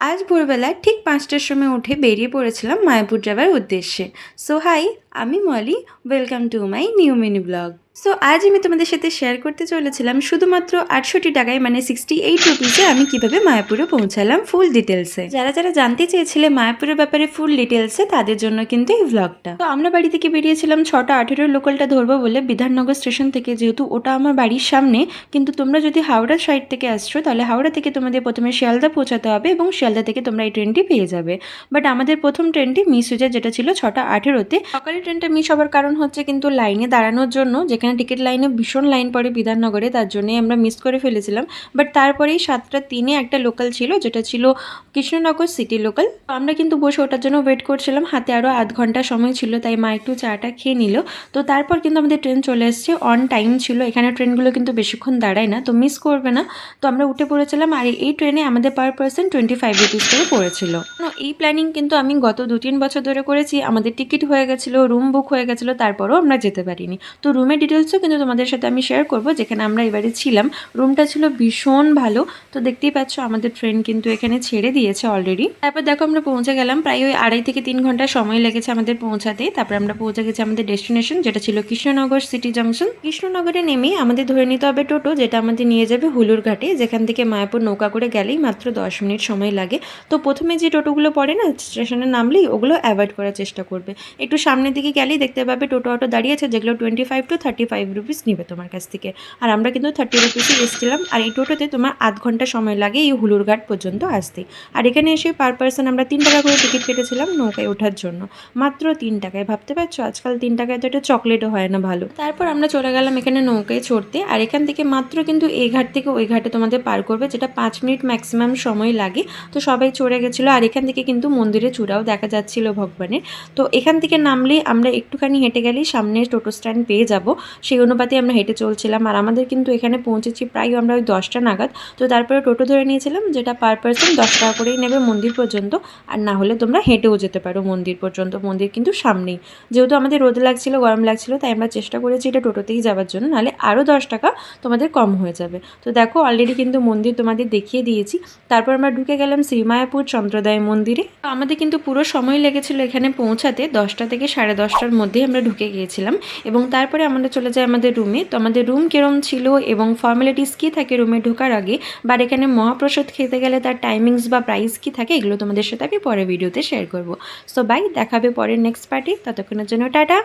আজ ভোরবেলা ঠিক ৫টার সময় উঠে বেরিয়ে পড়েছিলাম মায়াপুর যাওয়ার উদ্দেশ্যে। সো হাই, আমি Moli. Welcome to my new mini vlog. So আজ আমি তোমাদের সাথে শেয়ার করতে চলেছিলাম শুধুমাত্র ৬৮ টাকায় মানে 68 রুপিসে আমি কিভাবে মায়াপুরে পৌঁছালাম ফুল ডিটেলসে। যারা যারা জানতে চেয়েছিলে মায়াপুরের ব্যাপারে ফুল ডিটেলসে তাদের জন্য কিন্তু এই ব্লগটা। তো আমরা বাড়ি থেকে বেরিয়েছিলাম ৬টা ১৮ লোকালটা ধরবো বলে বিধাননগর স্টেশন থেকে, যেহেতু ওটা আমার বাড়ির সামনে। কিন্তু তোমরা যদি হাওড়া সাইড থেকে আসছো তাহলে হাওড়া থেকে তোমাদের প্রথমে শিয়ালদা পৌঁছাতে হবে এবং শিয়ালদা থেকে তোমরা এই ট্রেনটি পেয়ে যাবে। বাট আমাদের প্রথম ট্রেনটি মিস হয়ে যায়, যেটা ছিল ৬টা ১৮-তে। সকালের ট্রেনটা মিস হওয়ার কারণ হচ্ছে কিন্তু লাইনে দাঁড়ানোর জন্য, যেখানে টিকিট লাইনে ভীষণ লাইন পড়ে বিধাননগরে, তার জন্যই আমরা মিস করে ফেলেছিলাম। বাট তারপরেই ৭টা ৩-এ একটা লোকাল ছিল, যেটা ছিল কৃষ্ণনগর সিটি লোকাল। আমরা কিন্তু বসে ওটার জন্য ওয়েট করছিলাম, হাতে আরও আধ ঘন্টা সময় ছিল, তাই মা একটু চাটা খেয়ে নিল। তো তারপর কিন্তু আমাদের ট্রেন চলে এসছে, অন টাইম ছিল। এখানে ট্রেনগুলো কিন্তু বেশিক্ষণ দাঁড়ায় না, তো মিস করবে না। তো আমরা উঠে পড়েছিলাম, আর এই ট্রেনে আমাদের পার পার্সন 25 রুপিস করে পড়েছিল। এই প্ল্যানিং কিন্তু আমি গত ২-৩ বছর ধরে করেছি। আমাদের টিকিট হয়ে গেছিলো, রুম বুক হয়ে গেছিলো, তারপরও আমরা যেতে পারিনি। তো রুমের ডিটেলসও কিন্তু তোমাদের সাথে আমি শেয়ার করব, যেখানে আমরা এবারে ছিলাম। রুমটা ছিল ভীষণ ভালো। তো দেখতেই পাচ্ছ আমাদের ট্রেন কিন্তু এখানে ছেড়ে দিয়েছে অলরেডি। তারপর দেখো আমরা পৌঁছে গেলাম, প্রায় ওই ২.৫ থেকে ৩ ঘন্টা সময় লেগেছে আমাদের পৌঁছাতে। তারপর আমরা পৌঁছে গেছি আমাদের ডেস্টিনেশন, যেটা ছিল কৃষ্ণনগর সিটি জাংশন। কৃষ্ণনগরে নেমেই আমাদের ধরে নিতে হবে টোটো, যেটা আমাদের নিয়ে যাবে হুলুর ঘাটে, যেখান থেকে মায়াপুর নৌকা করে গেলেই মাত্র ১০ মিনিট সময় লাগে। তো প্রথমে যে টোটোগুলো পড়ে না স্টেশনে নামলেই, ওগুলো অ্যাভয়েড করার চেষ্টা করবে। একটু সামনের দিকে গেলেই দেখতে পাবে টোটো অটো দাঁড়িয়ে আছে, যেগুলো 25 to 35 রুপিস নেবে তোমার কাছ থেকে। আর আমরা কিন্তু 30 রুপিসই এসেছিলাম। আর এই টোটোতে তোমার আধ ঘন্টা সময় লাগে এই হুলুর ঘাট পর্যন্ত আসতে। আর এখানে এসে পার পার্সন আমরা ৩ টাকা করে টিকিট কেটেছিলাম নৌকায় ওঠার জন্য। মাত্র ৩ টাকায়, ভাবতে পারছো আজকাল 3 টাকায় তো একটা চকলেটও হয় না ভালো। তারপর আমরা চলে গেলাম এখানে নৌকায় চড়তে। আর এখান থেকে মাত্র কিন্তু এই ঘাট থেকে ওই ঘাটে তোমাদের পার করবে, যেটা 5 মিনিট ম্যাক্সিমাম সময় লাগে। তো সবাই চড়ে গেছিলো। আর এখান থেকে কিন্তু মন্দিরের চূড়াও দেখা যাচ্ছিল ভগবানের। তো এখান থেকে নামলেই আমরা একটুখানি হেঁটে গেলেই সামনে টোটো স্ট্যান্ড পেয়ে যাব। সেই অনুপাতে আমরা হেঁটে চলছিলাম। আর আমাদের কিন্তু এখানে পৌঁছেছি প্রায় আমরা ওই 10টা নাগাদ। তো তারপরে টোটো ধরে নিয়েছিলাম, যেটা পার পার্সন 10 টাকা করেই নেবে মন্দির পর্যন্ত। আর না হলে তোমরা হেঁটেও যেতে পারো মন্দির পর্যন্ত, মন্দির কিন্তু সামনেই। যেহেতু আমাদের রোদ লাগছিল, গরম লাগছিল, তাই আমরা চেষ্টা করেছি এটা টোটোতেই যাওয়ার জন্য, নাহলে আরও 10 টাকা তোমাদের কম হয়ে যাবে। তো দেখো অলরেডি কিন্তু মন্দির তোমাদের দেখিয়ে দিয়েছি। তারপর আমরা ঢুকে গেলাম শ্রীমায়াপুর চন্দ্রোদয় মন্দিরে। আমাদের কিন্তু পুরো সময় লেগেছিল এখানে পৌঁছাতে, 10টা থেকে 10:30টার মধ্যেই আমরা ঢুকে গিয়েছিলাম। এবং তারপরে আমরা চলে যাই আমাদের রুমে। তো আমাদের রুম কেরম ছিল এবং ফর্মালিটিস কী থাকে রুমে ঢোকার আগে, বা এখানে মহাপ্রসাদ খেতে গেলে তার টাইমিংস বা প্রাইস কী থাকে, এগুলো তোমাদের সাথে আমি পরের ভিডিওতে শেয়ার করব। সো বাই, দেখাবে পরের নেক্সট পার্টি। ততক্ষণের জন্য টাটা।